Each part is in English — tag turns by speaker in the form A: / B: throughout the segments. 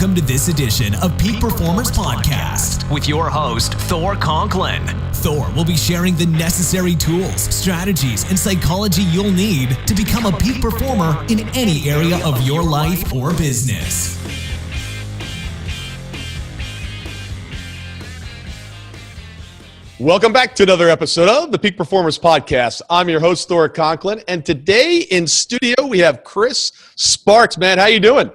A: Welcome to this edition of Peak Performers Podcast with your host, Thor Conklin. Thor will be sharing the necessary tools, strategies, and psychology you'll need to become a peak performer in any area of your life or business.
B: Welcome back to another episode of the Peak Performers Podcast. I'm your host, Thor Conklin, and today in studio we have Chris Sparks. Man, how you doing?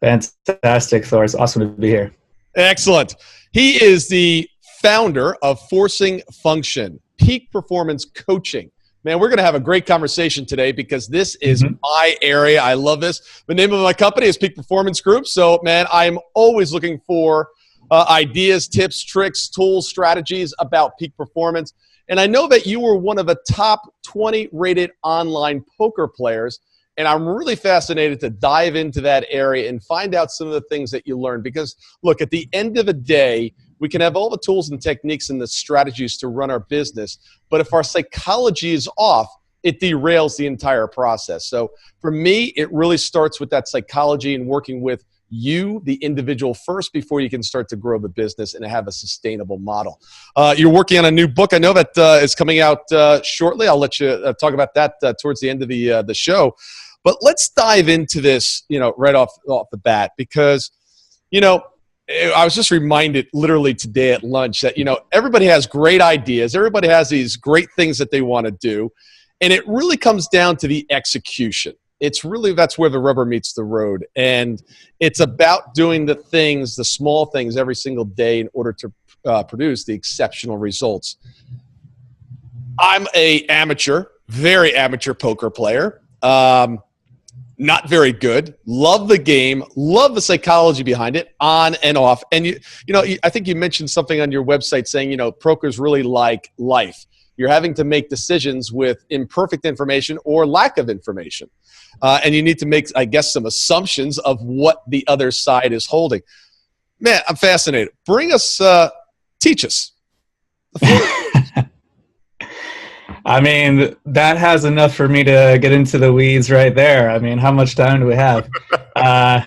C: Fantastic, Thor. It's awesome to be here.
B: Excellent. He is the founder of Forcing Function, peak performance coaching. Man, we're going to have a great conversation today because this is my area. I love this. The name of my company is Peak Performance Group. So, man, I'm always looking for ideas, tips, tricks, tools, strategies about peak performance. And I know that you were one of the top 20 rated online poker players. And I'm really fascinated to dive into that area and find out some of the things that you learned. Because, look, at the end of the day, we can have all the tools and techniques and the strategies to run our business. But if our psychology is off, it derails the entire process. So for me, it really starts with that psychology and working with you, the individual, first before you can start to grow the business and have a sustainable model. You're working on a new book. I know that is coming out shortly. I'll let you talk about that towards the end of the show. But let's dive into this, right off the bat, because, I was just reminded literally today at lunch that, everybody has great ideas. Everybody has these great things that they want to do. And it really comes down to the execution. That's where the rubber meets the road. And it's about doing the things, the small things every single day in order to produce the exceptional results. I'm very amateur poker player. Not very good. Love the game. Love the psychology behind it, on and off. And I think you mentioned something on your website saying, poker's really like life. You're having to make decisions with imperfect information or lack of information. And you need to make, I guess, some assumptions of what the other side is holding. Man, I'm fascinated. Teach us.
C: I mean, that has enough for me to get into the weeds right there. I mean, how much time do we have? I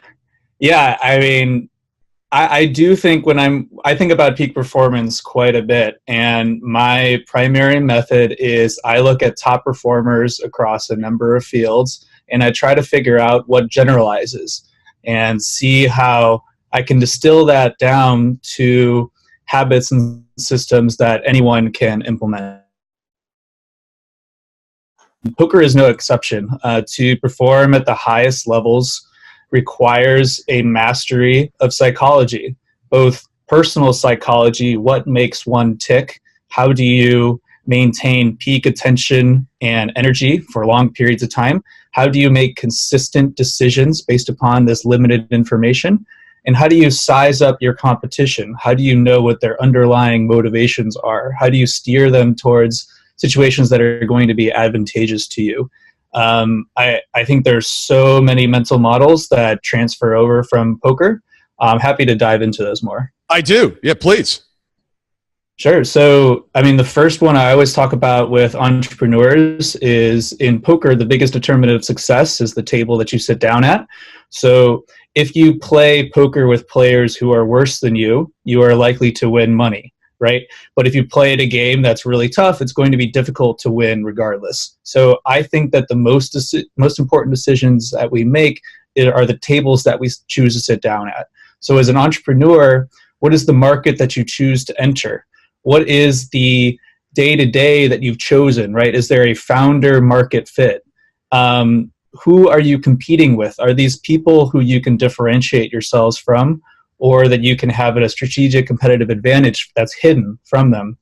C: do think I think about peak performance quite a bit, and my primary method is I look at top performers across a number of fields, and I try to figure out what generalizes and see how I can distill that down to habits and systems that anyone can implement. Poker is no exception. To perform at the highest levels requires a mastery of psychology, both personal psychology, what makes one tick, how do you maintain peak attention and energy for long periods of time, how do you make consistent decisions based upon this limited information, and how do you size up your competition, how do you know what their underlying motivations are, how do you steer them towards situations that are going to be advantageous to you. I think there's so many mental models that transfer over from poker. I'm happy to dive into those more.
B: I do. Yeah, please.
C: Sure. So, the first one I always talk about with entrepreneurs is in poker, the biggest determinant of success is the table that you sit down at. So if you play poker with players who are worse than you, you are likely to win money. Right? But if you play at a game that's really tough, it's going to be difficult to win regardless. So I think that the most important decisions that we make are the tables that we choose to sit down at. So as an entrepreneur, what is the market that you choose to enter? What is the day-to-day that you've chosen, right? Is there a founder market fit? Who are you competing with? Are these people who you can differentiate yourselves from, or that you can have a strategic competitive advantage that's hidden from them?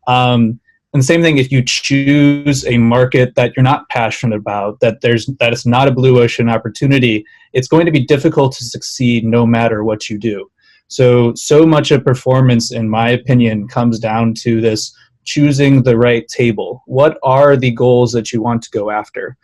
C: And the same thing, if you choose a market that you're not passionate about, that it's not a blue ocean opportunity, it's going to be difficult to succeed no matter what you do. So much of performance, in my opinion, comes down to this choosing the right table. What are the goals that you want to go after?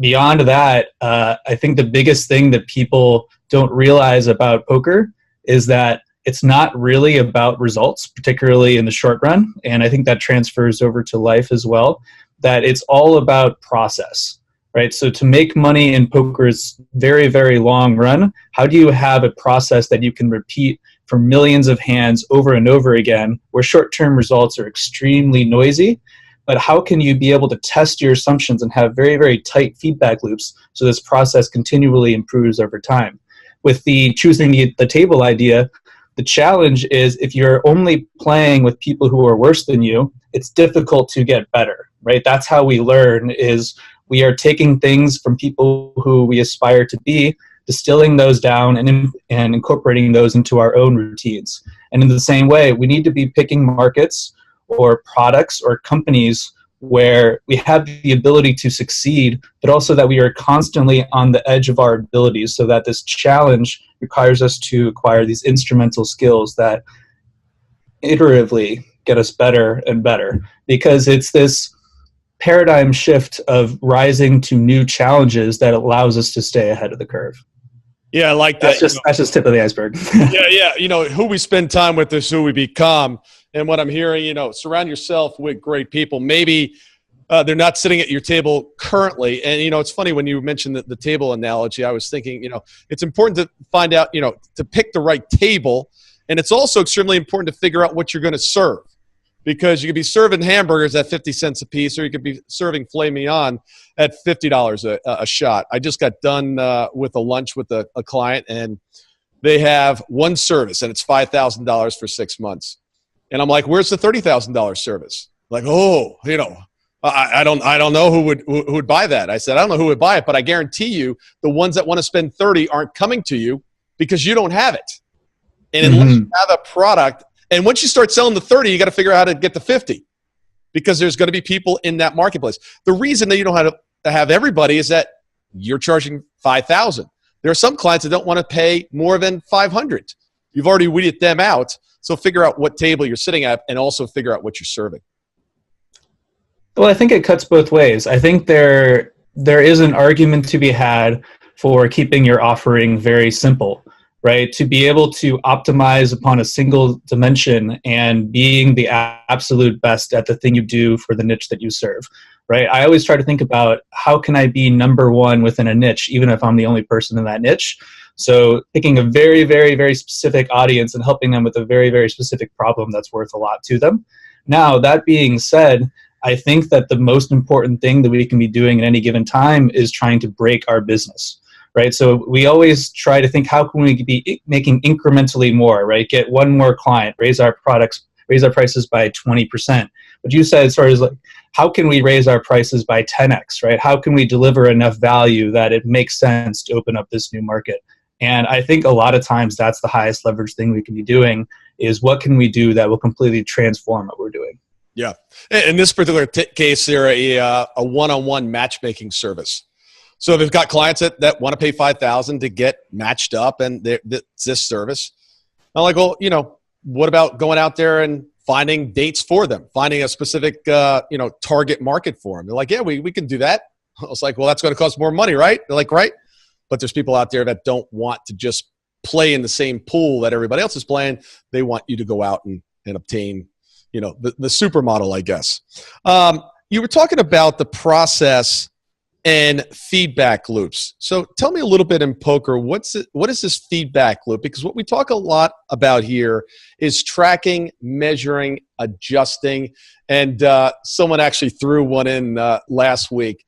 C: Beyond that, I think the biggest thing that people don't realize about poker is that it's not really about results, particularly in the short run. And I think that transfers over to life as well, that it's all about process. right? So to make money in poker's very, very long run, how do you have a process that you can repeat for millions of hands over and over again, where short-term results are extremely noisy? But how can you be able to test your assumptions and have very, very tight feedback loops so this process continually improves over time? With the choosing the table idea, the challenge is if you're only playing with people who are worse than you, it's difficult to get better, right? That's how we learn, is we are taking things from people who we aspire to be, distilling those down and incorporating those into our own routines. And in the same way, we need to be picking markets or products or companies where we have the ability to succeed, but also that we are constantly on the edge of our abilities, so that this challenge requires us to acquire these instrumental skills that iteratively get us better and better, because it's this paradigm shift of rising to new challenges that allows us to stay ahead of the curve.
B: Yeah, I like that.
C: That's just tip of the iceberg.
B: Yeah. Who we spend time with is who we become. And what I'm hearing, surround yourself with great people. Maybe they're not sitting at your table currently. And, it's funny when you mentioned the table analogy, I was thinking, it's important to find out, to pick the right table. And it's also extremely important to figure out what you're going to serve. Because you could be serving hamburgers at 50 cents a piece, or you could be serving filet mignon at $50 a shot. I just got done with a lunch with a client, and they have one service, and it's $5,000 for 6 months. And I'm like, where's the $30,000 service? Like, I don't know who would buy that. I said, I don't know who would buy it, but I guarantee you the ones that want to spend 30 aren't coming to you because you don't have it. And unless you have a product, and once you start selling the 30, you got to figure out how to get to 50, because there's going to be people in that marketplace. The reason that you don't have to have everybody is that you're charging $5,000. There are some clients that don't want to pay more than $500. You've already weeded them out. So figure out what table you're sitting at, and also figure out what you're serving.
C: Well, I think it cuts both ways. I think there is an argument to be had for keeping your offering very simple, right? To be able to optimize upon a single dimension and being the absolute best at the thing you do for the niche that you serve, right? I always try to think about, how can I be number one within a niche, even if I'm the only person in that niche? So picking a very, very, very specific audience and helping them with a very, very specific problem that's worth a lot to them. Now, that being said, I think that the most important thing that we can be doing at any given time is trying to break our business, right? So we always try to think, how can we be making incrementally more, right? Get one more client, raise our prices by 20%. But you said sort of like, how can we raise our prices by 10x, right? How can we deliver enough value that it makes sense to open up this new market? And I think a lot of times that's the highest leverage thing we can be doing, is what can we do that will completely transform what we're doing?
B: Yeah. In this particular case, they're a one-on-one matchmaking service. So they've got clients that want to pay $5,000 to get matched up, and it's this service. I'm like, well, what about going out there and finding dates for them, finding a specific, target market for them? They're like, yeah, we can do that. I was like, well, that's going to cost more money, right? They're like, right. But there's people out there that don't want to just play in the same pool that everybody else is playing. They want you to go out and obtain, the supermodel, I guess. You were talking about the process and feedback loops. So tell me a little bit in poker, what is this feedback loop? Because what we talk a lot about here is tracking, measuring, adjusting. And someone actually threw one in last week,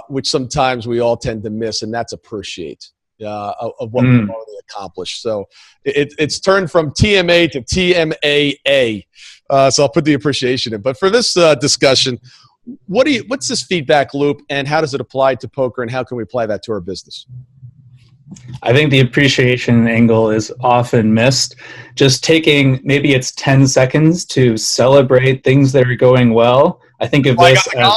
B: which sometimes we all tend to miss, and that's appreciate of what we've already accomplished. So it's turned from TMA to TMAA. So I'll put the appreciation in. But for this discussion, what's this feedback loop, and how does it apply to poker, and how can we apply that to our business?
C: I think the appreciation angle is often missed. Just taking, maybe it's 10 seconds to celebrate things that are going well. I think of this as...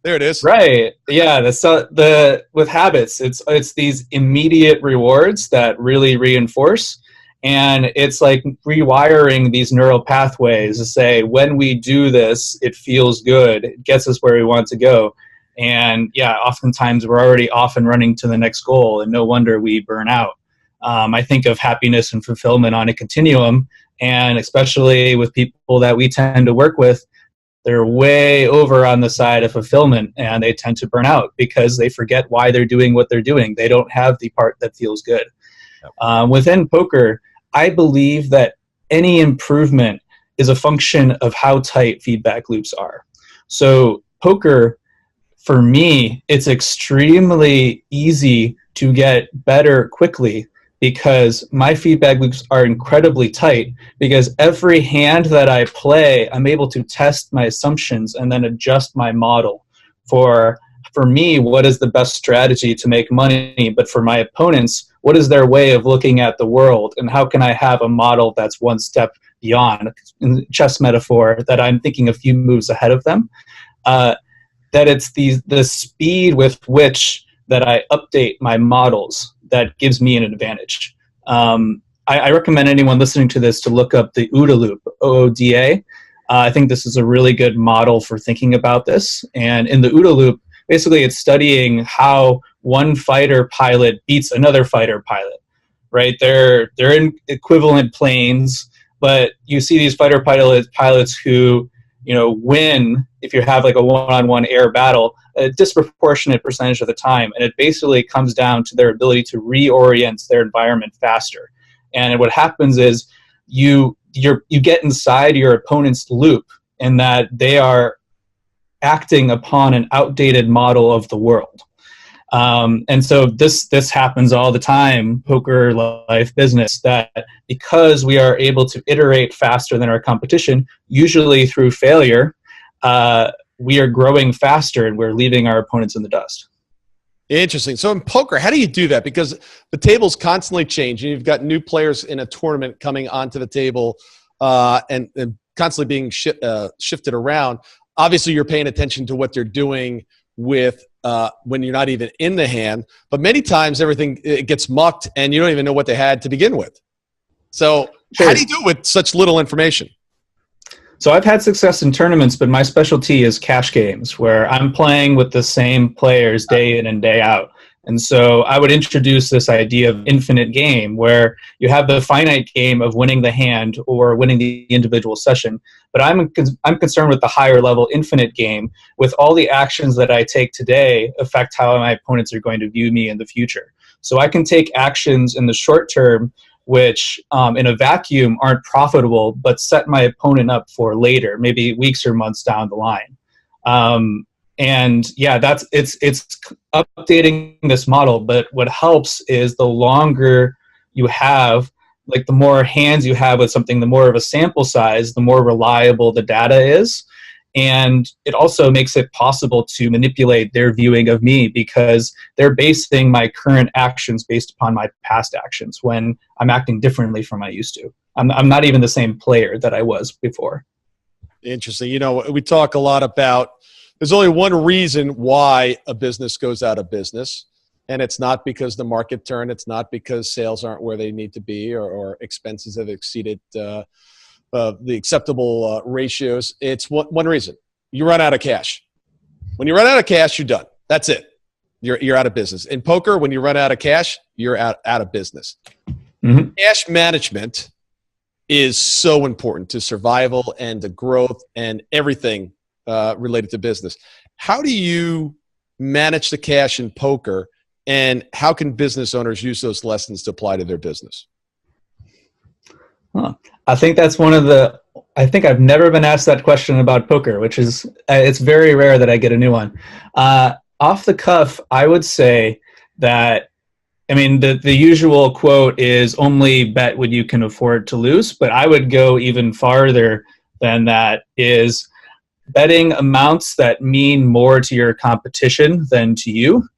B: There it is.
C: Right. Yeah. With habits, it's these immediate rewards that really reinforce. And it's like rewiring these neural pathways to say, when we do this, it feels good. It gets us where we want to go. And yeah, oftentimes we're already off and running to the next goal, and no wonder we burn out. I think of happiness and fulfillment on a continuum, and especially with people that we tend to work with, they're way over on the side of fulfillment, and they tend to burn out because they forget why they're doing what they're doing. They don't have the part that feels good. Within poker, I believe that any improvement is a function of how tight feedback loops are. So poker, for me, it's extremely easy to get better quickly because my feedback loops are incredibly tight, because every hand that I play, I'm able to test my assumptions and then adjust my model for me, what is the best strategy to make money, but for my opponents, what is their way of looking at the world, and how can I have a model that's one step beyond, in the chess metaphor, that I'm thinking a few moves ahead of them, that it's the speed with which that I update my models that gives me an advantage. I recommend anyone listening to this to look up the OODA loop, OODA. I think this is a really good model for thinking about this. And in the OODA loop, basically it's studying how one fighter pilot beats another fighter pilot, right? They're in equivalent planes, but you see these fighter pilots who, win if you have like a one-on-one air battle a disproportionate percentage of the time, and it basically comes down to their ability to reorient their environment faster. And what happens is you get inside your opponent's loop in that they are acting upon an outdated model of the world. And so this happens all the time, poker, life, business, that because we are able to iterate faster than our competition, usually through failure, we are growing faster and we're leaving our opponents in the dust.
B: Interesting. So in poker, how do you do that? Because the table's constantly changing. You've got new players in a tournament coming onto the table and constantly being shifted around. Obviously, you're paying attention to what they're doing with when you're not even in the hand. But many times everything it gets mucked and you don't even know what they had to begin with. So How do you do it with such little information?
C: So I've had success in tournaments, but my specialty is cash games, where I'm playing with the same players day in and day out. And so I would introduce this idea of infinite game, where you have the finite game of winning the hand or winning the individual session. But I'm concerned with the higher level infinite game, with all the actions that I take today affect how my opponents are going to view me in the future. So I can take actions in the short term which in a vacuum aren't profitable, but set my opponent up for later, maybe weeks or months down the line. And yeah, it's updating this model, but what helps is the longer you have, like the more hands you have with something, the more of a sample size, the more reliable the data is. And it also makes it possible to manipulate their viewing of me, because they're basing my current actions based upon my past actions when I'm acting differently from I used to. I'm not even the same player that I was before.
B: Interesting. We talk a lot about there's only one reason why a business goes out of business, and it's not because the market turned. It's not because sales aren't where they need to be or expenses have exceeded the acceptable ratios. It's one reason. You run out of cash. When you run out of cash, you're done. That's it. You're out of business. In poker, when you run out of cash, you're out of business. Mm-hmm. Cash management is so important to survival and to growth and everything related to business. How do you manage the cash in poker, and how can business owners use those lessons to apply to their business?
C: I think that's I think I've never been asked that question about poker, which is, it's very rare that I get a new one. Off the cuff, I would say that, the usual quote is only bet what you can afford to lose, but I would go even farther than that, is betting amounts that mean more to your competition than to you.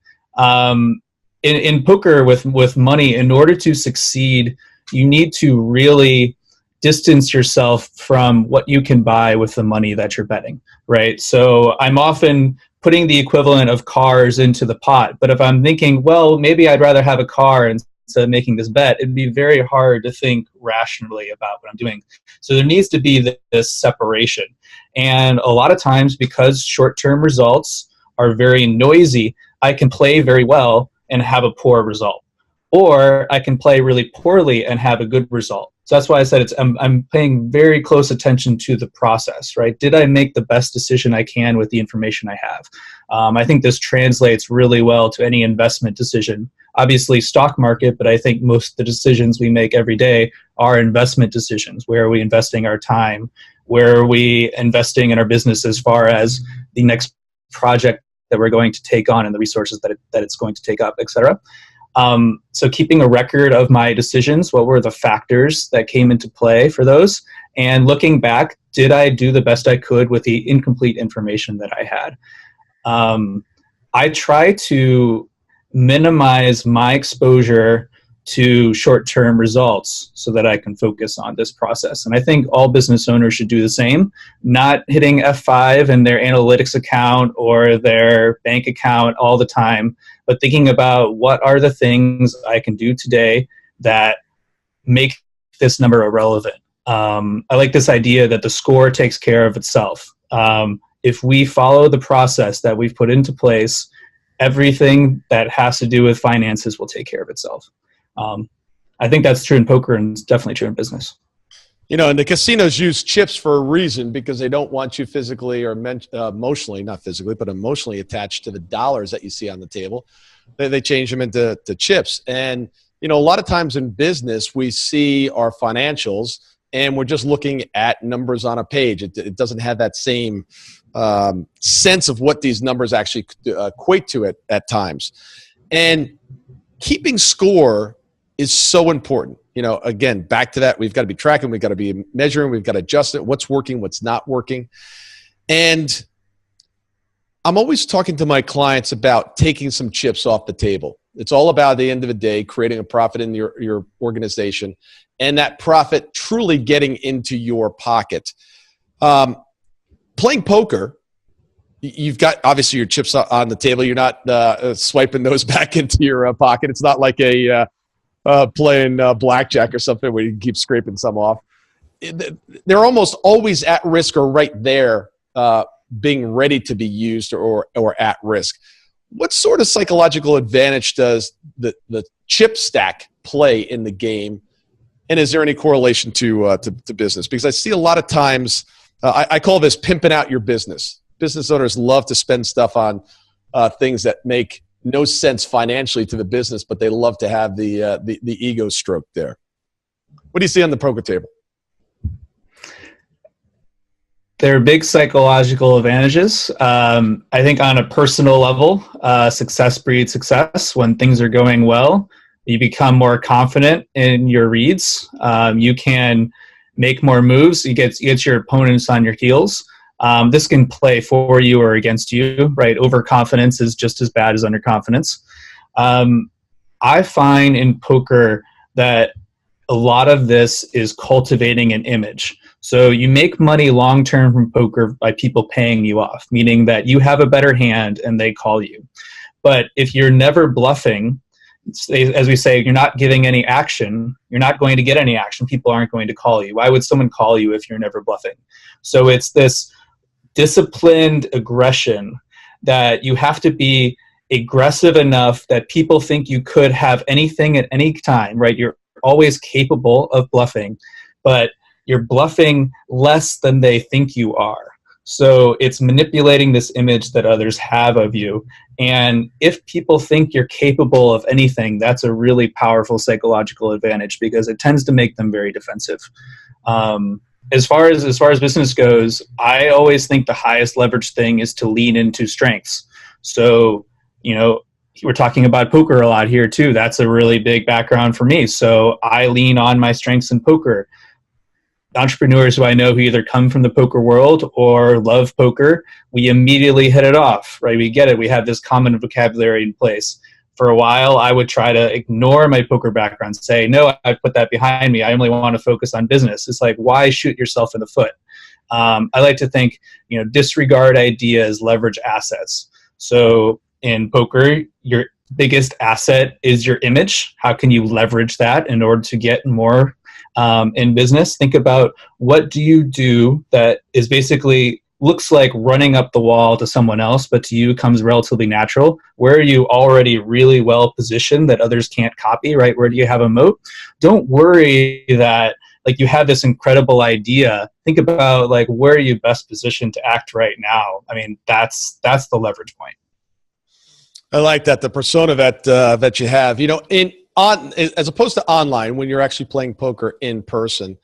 C: In poker with money, in order to succeed, you need to really distance yourself from what you can buy with the money that you're betting, right? So I'm often putting the equivalent of cars into the pot, but if I'm thinking, well, maybe I'd rather have a car instead of making this bet, it'd be very hard to think rationally about what I'm doing. So there needs to be this separation. And a lot of times, because short-term results are very noisy, I can play very well and have a poor result. or I can play really poorly and have a good result. So that's why I said I'm paying very close attention to the process, right? Did I make the best decision I can with the information I have? I think this translates really well to any investment decision. Obviously, stock market, but I think most of the decisions we make every day are investment decisions. Where are we investing our time? Where are we investing in our business as far as the next project that we're going to take on and the resources that it's going to take up, et cetera. So keeping a record of my decisions, what were the factors that came into play for those? And looking back, did I do the best I could with the incomplete information that I had? I try to minimize my exposure to short-term results so that I can focus on this process. And I think all business owners should do the same, not hitting F5 in their analytics account or their bank account all the time, but thinking about what are the things I can do today that make this number irrelevant. I like this idea that the score takes care of itself. If we follow the process that we've put into place, everything that has to do with finances will take care of itself. I think that's true in poker, and it's definitely true in business.
B: And the casinos use chips for a reason, because they don't want you physically or emotionally, not physically, but emotionally attached to the dollars that you see on the table. They change them into chips. And, a lot of times in business, we see our financials and we're just looking at numbers on a page. It doesn't have that same sense of what these numbers actually equate to at times. And keeping score is so important. Again, back to that, we've got to be tracking, we've got to be measuring, we've got to adjust it, what's working, what's not working. And I'm always talking to my clients about taking some chips off the table. It's all about, at the end of the day, creating a profit in your organization, and that profit truly getting into your pocket. Playing poker, you've got obviously your chips on the table. You're not swiping those back into your pocket. It's not like a playing blackjack or something where you can keep scraping some off. They're almost always at risk or right there, being ready to be used or at risk. What sort of psychological advantage does the chip stack play in the game? And is there any correlation to business? Because I see a lot of times, I call this pimping out your business. Business owners love to spend stuff on things that make no sense financially to the business, but they love to have the ego stroke there. What do you see on the poker table?
C: There are big psychological advantages. I think on a personal level, success breeds success. When things are going well, you become more confident in your reads. You can make more moves. You get your opponents on your heels. This can play for you or against you, right? Overconfidence is just as bad as underconfidence. I find in poker that a lot of this is cultivating an image. So you make money long-term from poker by people paying you off, meaning that you have a better hand and they call you. But if you're never bluffing, as we say, you're not giving any action, you're not going to get any action. People aren't going to call you. Why would someone call you if you're never bluffing? So it's this disciplined aggression that you have to be aggressive enough that people think you could have anything at any time, right? You're always capable of bluffing, but you're bluffing less than they think you are. So it's manipulating this image that others have of you. And if people think you're capable of anything, that's a really powerful psychological advantage, because it tends to make them very defensive. As far as business goes, I always think the highest leverage thing is to lean into strengths. So, we're talking about poker a lot here too. That's a really big background for me. So I lean on my strengths in poker. Entrepreneurs who I know who either come from the poker world or love poker, we immediately hit it off, right? We get it. We have this common vocabulary in place. For a while, I would try to ignore my poker background, say, no, I put that behind me. I only want to focus on business. It's like, why shoot yourself in the foot? I like to think, disregard ideas, leverage assets. So in poker, your biggest asset is your image. How can you leverage that in order to get more in business? Think about, what do you do that is basically looks like running up the wall to someone else, but to you comes relatively natural. Where are you already really well positioned that others can't copy, right? Where do you have a moat? Don't worry that like you have this incredible idea. Think about like, where are you best positioned to act right now? I mean, that's the leverage point.
B: I like that, the persona that you have. You know, as opposed to online, when you're actually playing poker in person,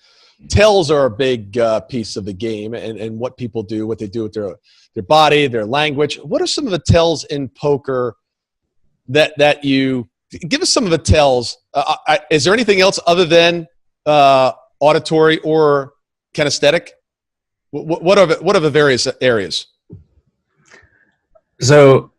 B: tells are a big piece of the game, and what people do, what they do with their body, their language. What are some of the tells in poker that you give us? Some of the tells. Is there anything else other than auditory or kinesthetic? What are the various areas?
C: So,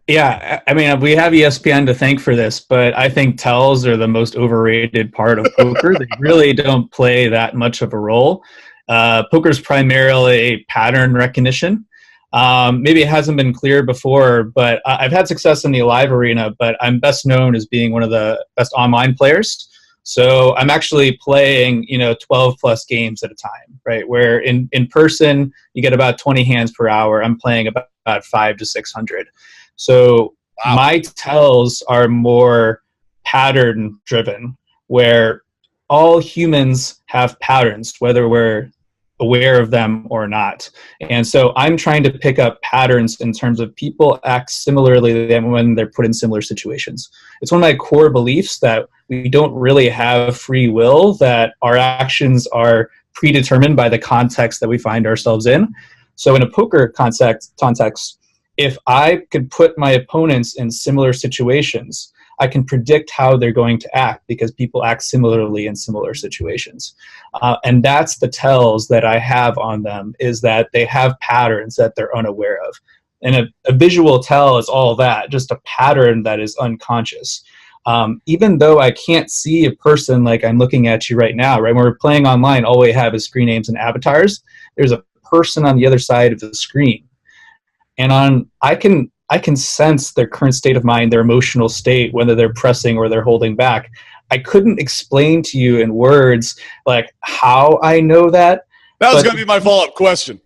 C: yeah, I mean, we have ESPN to thank for this, but I think tells are the most overrated part of poker. They really don't play that much of a role. Poker is primarily pattern recognition. Maybe it hasn't been clear before, but I've had success in the live arena, but I'm best known as being one of the best online players. So I'm actually playing, 12 plus games at a time, right? Where in person, you get about 20 hands per hour. I'm playing about 500 to 600. So wow. My tells are more pattern driven, where all humans have patterns, whether we're aware of them or not. And so I'm trying to pick up patterns in terms of people act similarly than when they're put in similar situations. It's one of my core beliefs that we don't really have free will, that our actions are predetermined by the context that we find ourselves in. So in a poker context, if I could put my opponents in similar situations, I can predict how they're going to act because people act similarly in similar situations. And that's the tells that I have on them, is that they have patterns that they're unaware of. And a visual tell is all that, just a pattern that is unconscious. Even though I can't see a person like I'm looking at you right now, right? When we're playing online, all we have is screen names and avatars. There's a person on the other side of the screen. And I can sense their current state of mind, their emotional state, whether they're pressing or they're holding back. I couldn't explain to you in words like how I know that.
B: That was going to be my follow-up question.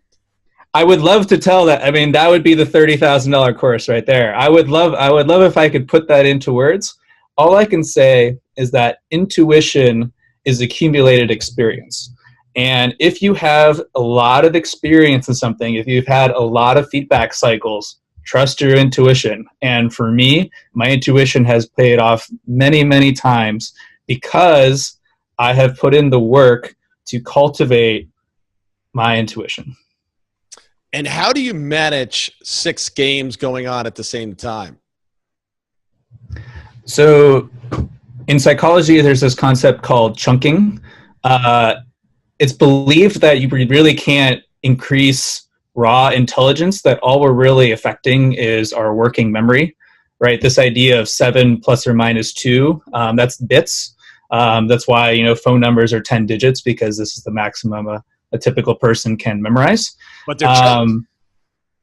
C: I would love to tell that. I mean, that would be the $30,000 course right there. I would love if I could put that into words. All I can say is that intuition is accumulated experience. And if you have a lot of experience in something, if you've had a lot of feedback cycles, trust your intuition. And for me, my intuition has paid off many, many times because I have put in the work to cultivate my intuition.
B: And how do you manage 6 games going on at the same time?
C: So in psychology, there's this concept called chunking. It's believed that you really can't increase raw intelligence, that all we're really affecting is our working memory, right? This idea of 7 plus or minus 2, that's bits. That's why, phone numbers are 10 digits, because this is the maximum a typical person can memorize.
B: But they're chunked.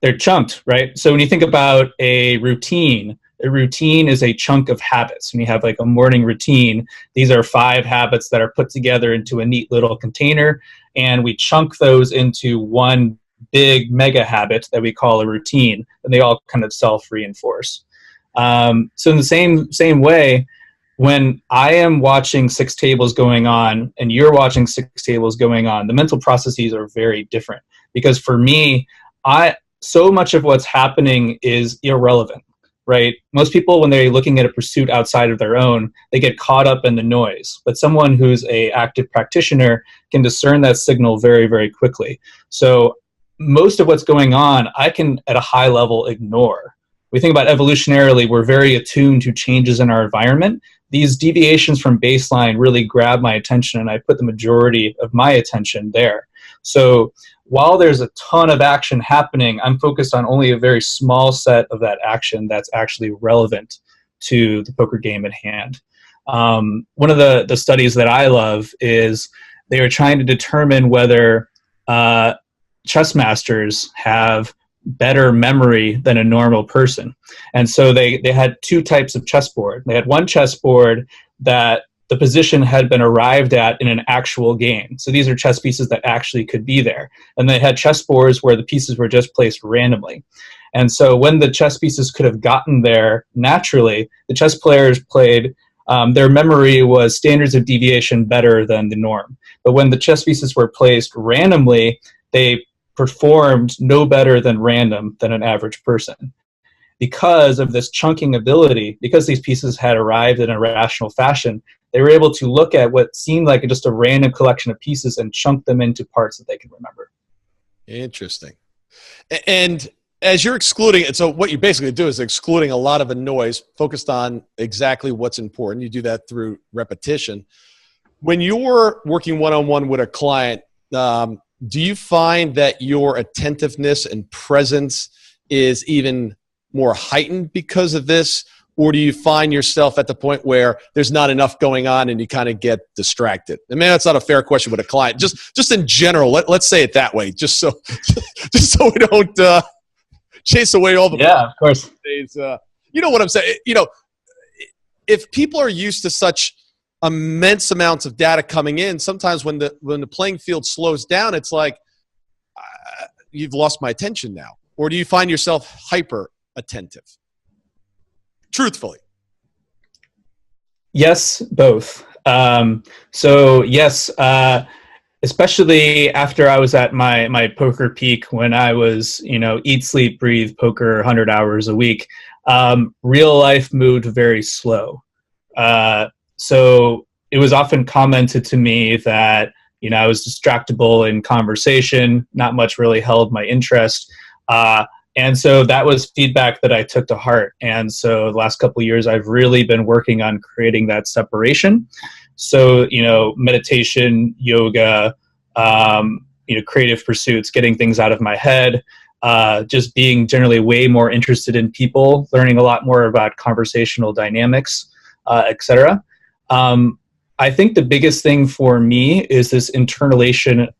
C: They're chunked, right? So when you think about a routine is a chunk of habits. When you have like a morning routine, these are 5 habits that are put together into a neat little container, and we chunk those into one big mega habit that we call a routine, and they all kind of self-reinforce. So in the same way, when I am watching 6 tables going on and you're watching 6 tables going on, the mental processes are very different, because for me, so much of what's happening is irrelevant. Right? Most people, when they're looking at a pursuit outside of their own, they get caught up in the noise. But someone who's an active practitioner can discern that signal very, very quickly. So most of what's going on, I can, at a high level, ignore. We think about evolutionarily, we're very attuned to changes in our environment. These deviations from baseline really grab my attention, and I put the majority of my attention there. So while there's a ton of action happening, I'm focused on only a very small set of that action that's actually relevant to the poker game at hand. One of the studies that I love is they were trying to determine whether chess masters have better memory than a normal person. And so they had 2 types of chessboard. They had one chessboard that the position had been arrived at in an actual game. So these are chess pieces that actually could be there. And they had chessboards where the pieces were just placed randomly. And so when the chess pieces could have gotten there naturally, the chess players played, their memory was standards of deviation better than the norm. But when the chess pieces were placed randomly, they performed no better than random than an average person. Because of this chunking ability, because these pieces had arrived in a rational fashion, they were able to look at what seemed like just a random collection of pieces and chunk them into parts that they can remember.
B: Interesting. And as you're excluding it, so what you basically do is excluding a lot of the noise, focused on exactly what's important. You do that through repetition. When you're working one-on-one with a client, do you find that your attentiveness and presence is even more heightened because of this? Or do you find yourself at the point where there's not enough going on and you kind of get distracted? I mean, that's not a fair question with a client. Just in general, let's say it that way, just so we don't chase away all the
C: of course.
B: Days. You know what I'm saying? You know, if people are used to such immense amounts of data coming in, sometimes when the playing field slows down, it's like you've lost my attention now. Or do you find yourself hyper attentive? Truthfully.
C: Yes, both. So yes, especially after I was at my poker peak, when I was, eat, sleep, breathe poker 100 hours a week, real life moved very slow. So it was often commented to me that, I was distractible in conversation, not much really held my interest. And so that was feedback that I took to heart. And so the last couple of years, I've really been working on creating that separation. So, meditation, yoga, creative pursuits, getting things out of my head, just being generally way more interested in people, learning a lot more about conversational dynamics, etc. I think the biggest thing for me is this internalization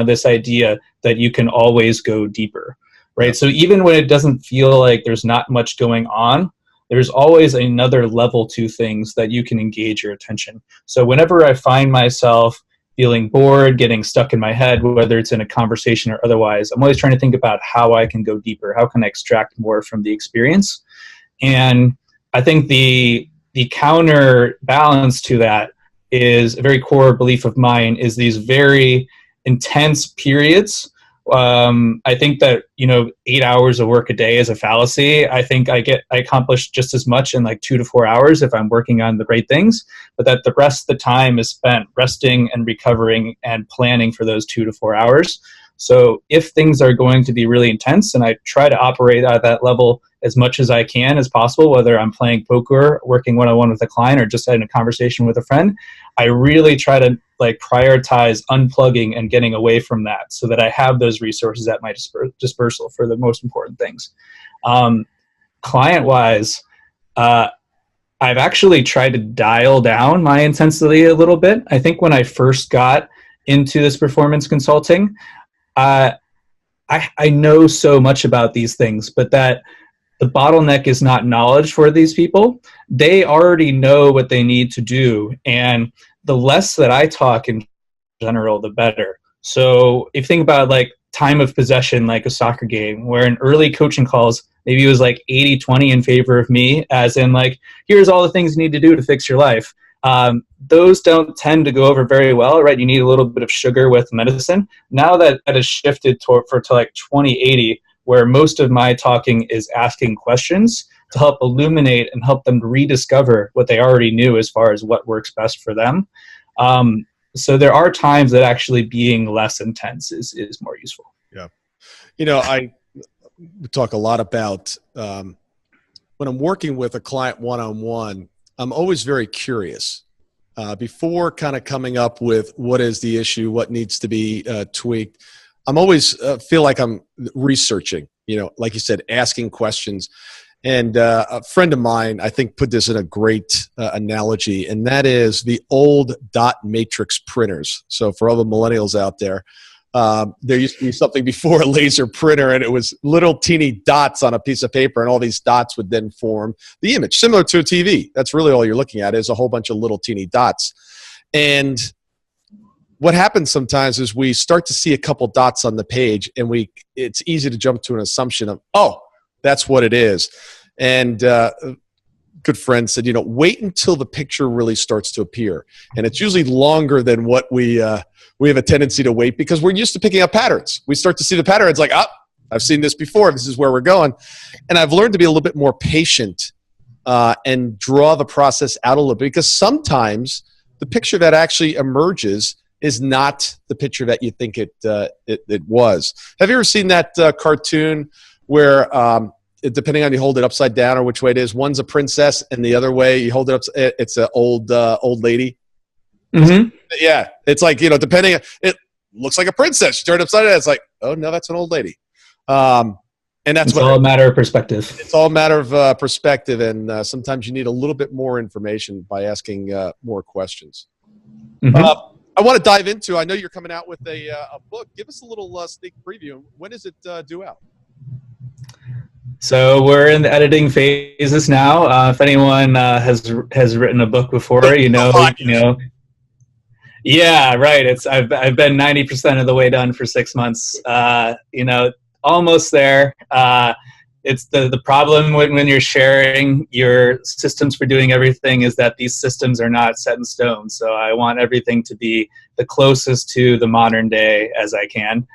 C: of this idea that you can always go deeper. Right. So even when it doesn't feel like there's not much going on, there's always another level to things that you can engage your attention. So whenever I find myself feeling bored, getting stuck in my head, whether it's in a conversation or otherwise, I'm always trying to think about how I can go deeper. How can I extract more from the experience? And I think the counterbalance to that is a very core belief of mine, is these very intense periods. I think that, 8 hours of work a day is a fallacy. I think I accomplish just as much in like 2 to 4 hours if I'm working on the right things, but that the rest of the time is spent resting and recovering and planning for those 2 to 4 hours. So if things are going to be really intense, and I try to operate at that level as much as I can as possible, whether I'm playing poker, working one-on-one with a client, or just having a conversation with a friend, I really try to prioritize unplugging and getting away from that so that I have those resources at my dispersal for the most important things. Client-wise, I've actually tried to dial down my intensity a little bit. I think when I first got into this performance consulting, I know so much about these things, but that the bottleneck is not knowledge for these people. They already know what they need to do. And the less that I talk in general, the better. So if you think about time of possession, like a soccer game, where in early coaching calls, maybe it was 80-20 in favor of me, as in here's all the things you need to do to fix your life. Those don't tend to go over very well, right? You need a little bit of sugar with medicine. Now that has shifted to 2080, where most of my talking is asking questions to help illuminate and help them rediscover what they already knew as far as what works best for them. So there are times that actually being less intense is more useful.
B: Yeah. I talk a lot about when I'm working with a client one-on-one, I'm always very curious before kind of coming up with what is the issue, what needs to be tweaked. I'm always feel like I'm researching, like you said, asking questions. And a friend of mine, I think, put this in a great analogy, and that is the old dot matrix printers. So for all the millennials out there, There used to be something before a laser printer, and it was little teeny dots on a piece of paper, and all these dots would then form the image, similar to a TV. That's really all you're looking at is a whole bunch of little teeny dots. And what happens sometimes is we start to see a couple dots on the page, and it's easy to jump to an assumption of, oh, that's what it is. And good friend said, wait until the picture really starts to appear. And it's usually longer than what we have a tendency to wait, because we're used to picking up patterns. We start to see the pattern. It's like, I've seen this before. This is where we're going. And I've learned to be a little bit more patient and draw the process out a little bit, because sometimes the picture that actually emerges is not the picture that you think it was. Have you ever seen that cartoon where depending on you hold it upside down or which way it is, one's a princess and the other way you hold it up, it's an old lady?
C: Mm-hmm.
B: Yeah, it's like, depending, it looks like a princess. You turn it upside down, it's like, oh no, that's an old lady. And that's
C: all a matter of perspective.
B: It's all a matter of perspective, and sometimes you need a little bit more information by asking more questions. Mm-hmm. I want to dive into, I know you're coming out with a book. Give us a little sneak preview. When is it due out?
C: So we're in the editing phases now. If anyone has written a book before, yeah, right. I've been 90% of the way done for 6 months. Almost there. It's the problem when you're sharing your systems for doing everything is that these systems are not set in stone. So I want everything to be the closest to the modern day as I can.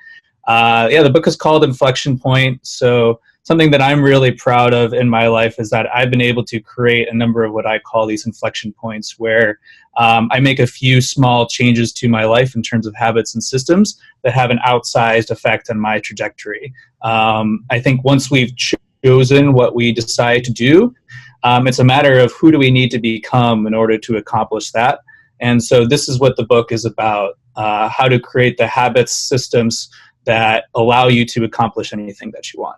C: The book is called Inflection Point. So something that I'm really proud of in my life is that I've been able to create a number of what I call these inflection points, where I make a few small changes to my life in terms of habits and systems that have an outsized effect on my trajectory. I think once we've chosen what we decide to do, it's a matter of who do we need to become in order to accomplish that. And so this is what the book is about, how to create the habits, systems that allow you to accomplish anything that you want.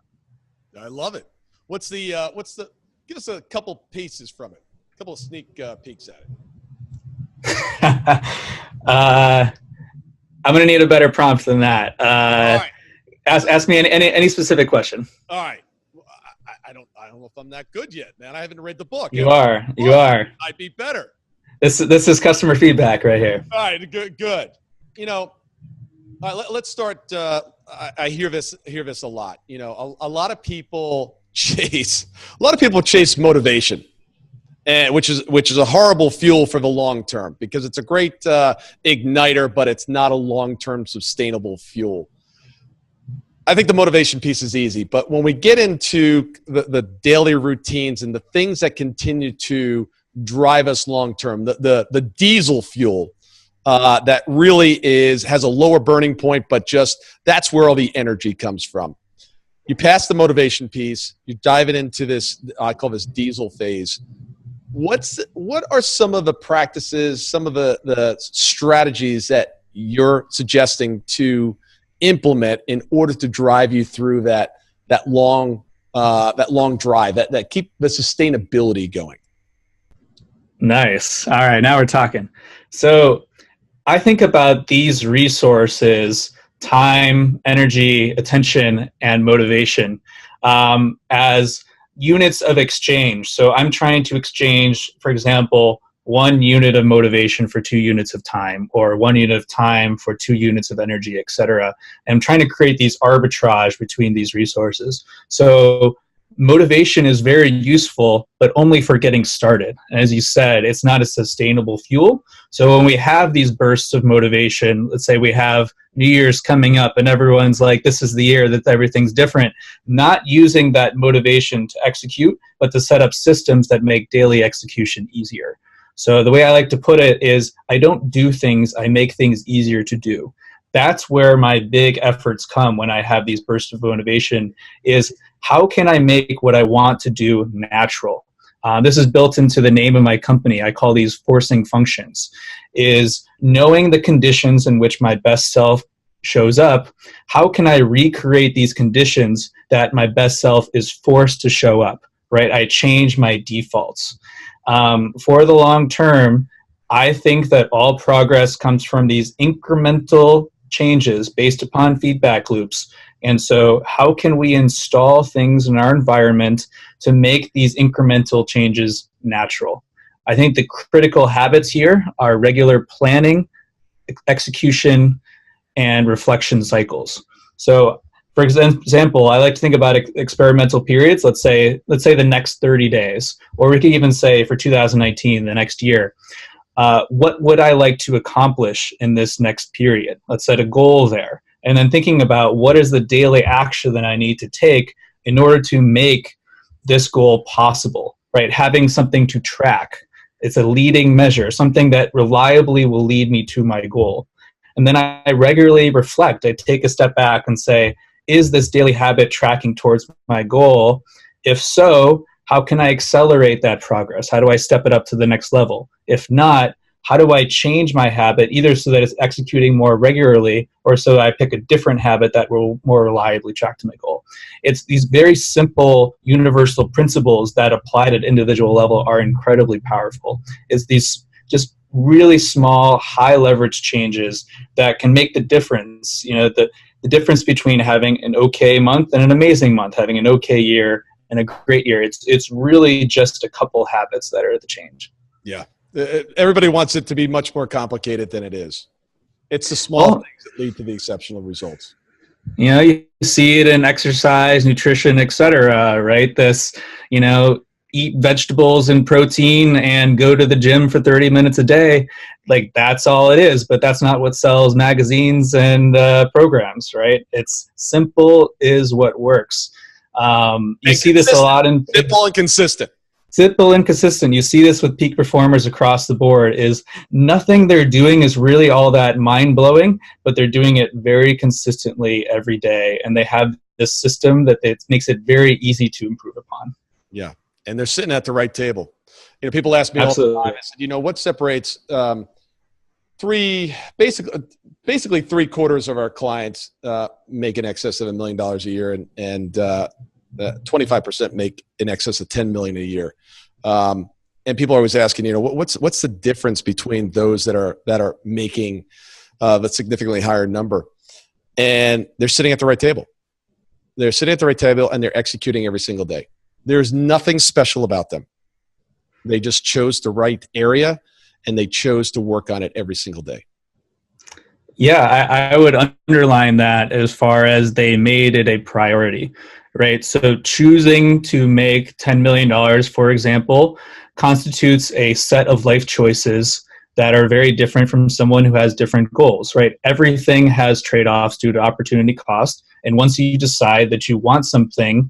B: I love it. Give us a couple pieces from it, a couple of sneak peeks at it.
C: I'm going to need a better prompt than that.
B: All right.
C: Ask me any specific question.
B: All right. I don't know if I'm that good yet, man. I haven't read the book.
C: You are.
B: I'd be better.
C: This is customer feedback right here.
B: All right. Good. All right, let's start. I hear this a lot. A lot of people chase motivation, and which is a horrible fuel for the long term, because it's a great igniter, but it's not a long-term sustainable fuel. I think the motivation piece is easy, but when we get into the daily routines and the things that continue to drive us long-term, the diesel fuel, that really has a lower burning point, but just that's where all the energy comes from. You pass the motivation piece, you dive it into this, I call this diesel phase. What are some of the practices, some of the strategies that you're suggesting to implement in order to drive you through that long drive, that keep the sustainability going?
C: Nice. All right, now we're talking. So I think about these resources, time, energy, attention, and motivation, as units of exchange. So I'm trying to exchange, for example, 1 unit of motivation for 2 units of time, or 1 unit of time for 2 units of energy, etc. And I'm trying to create these arbitrage between these resources. So motivation is very useful, but only for getting started. And as you said, it's not a sustainable fuel. So when we have these bursts of motivation, let's say we have New Year's coming up and everyone's like, this is the year that everything's different, not using that motivation to execute, but to set up systems that make daily execution easier. So the way I like to put it is, I don't do things, I make things easier to do. That's where my big efforts come when I have these bursts of motivation, is how can I make what I want to do natural? This is built into the name of my company. I call these forcing functions, is knowing the conditions in which my best self shows up. How can I recreate these conditions that my best self is forced to show up, right? I change my defaults. For the long term, I think that all progress comes from these incremental changes based upon feedback loops. And so how can we install things in our environment to make these incremental changes natural? I think the critical habits here are regular planning, execution, and reflection cycles. So for example, I like to think about experimental periods. Let's say the next 30 days, or we could even say for 2019, the next year. What would I like to accomplish in this next period? Let's set a goal there. And then thinking about what is the daily action that I need to take in order to make this goal possible, right? Having something to track. It's a leading measure, something that reliably will lead me to my goal. And then I regularly reflect. I take a step back and say, is this daily habit tracking towards my goal? If so, how can I accelerate that progress? How do I step it up to the next level? If not, how do I change my habit, either so that it's executing more regularly or so that I pick a different habit that will more reliably track to my goal? It's these very simple universal principles that applied at individual level are incredibly powerful. It's these just really small, high leverage changes that can make the difference. You know, the difference between having an okay month and an amazing month, having an okay year and a great year. It's really just a couple habits that are the change.
B: Yeah. Everybody wants it to be much more complicated than it is. It's the small things that lead to the exceptional results.
C: You know, you see it in exercise, nutrition, etc., right? This, you know, eat vegetables and protein and go to the gym for 30 minutes a day. Like, that's all it is, but that's not what sells magazines and programs, right? It's simple is what works. You see this a lot in
B: simple and consistent.
C: Simple and consistent. You see this with peak performers across the board. Is nothing they're doing is really all that mind-blowing, but they're doing it very consistently every day, and they have this system that it makes it very easy to improve upon.
B: Yeah, and they're sitting at the right table. You know, people ask me all the time. I said, you know, what separates basically 3/4 of our clients make in excess of $1 million a year, and 25% make in excess of $10 million a year. And people are always asking, you know, what's the difference between those that are making the significantly higher number? And they're sitting at the right table. They're sitting at the right table and they're executing every single day. There's nothing special about them. They just chose the right area and they chose to work on it every single day.
C: Yeah, I would underline that as far as they made it a priority, right? So choosing to make $10 million, for example, constitutes a set of life choices that are very different from someone who has different goals, right? Everything has trade-offs due to opportunity cost. And once you decide that you want something,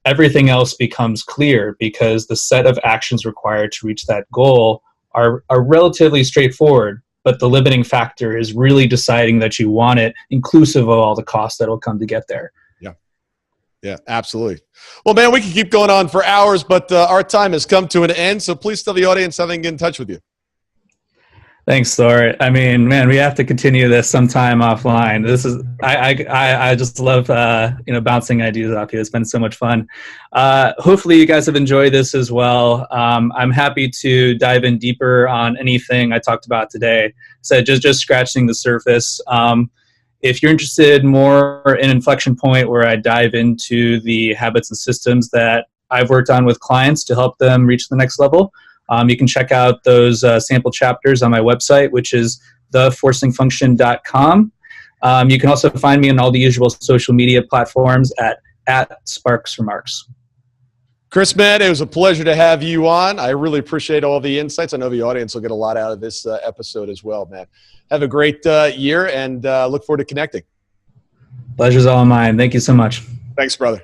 C: everything else becomes clear because the set of actions required to reach that goal are relatively straightforward. But the limiting factor is really deciding that you want it, inclusive of all the costs that will come to get there.
B: Yeah, absolutely. Well, man, we can keep going on for hours, but our time has come to an end. So please tell the audience how they can get in touch with you.
C: Thanks, Thor. I mean, man, we have to continue this sometime offline. This is I just love bouncing ideas off you. It's been so much fun. Hopefully, you guys have enjoyed this as well. I'm happy to dive in deeper on anything I talked about today. So just scratching the surface. If you're interested more in Inflection Point, where I dive into the habits and systems that I've worked on with clients to help them reach the next level, you can check out those sample chapters on my website, which is theforcingfunction.com. You can also find me on all the usual social media platforms at Sparks Remarks.
B: Chris, man, it was a pleasure to have you on. I really appreciate all the insights. I know the audience will get a lot out of this episode as well, man. Have a great year and look forward to connecting.
C: Pleasure's all mine. Thank you so much.
B: Thanks, brother.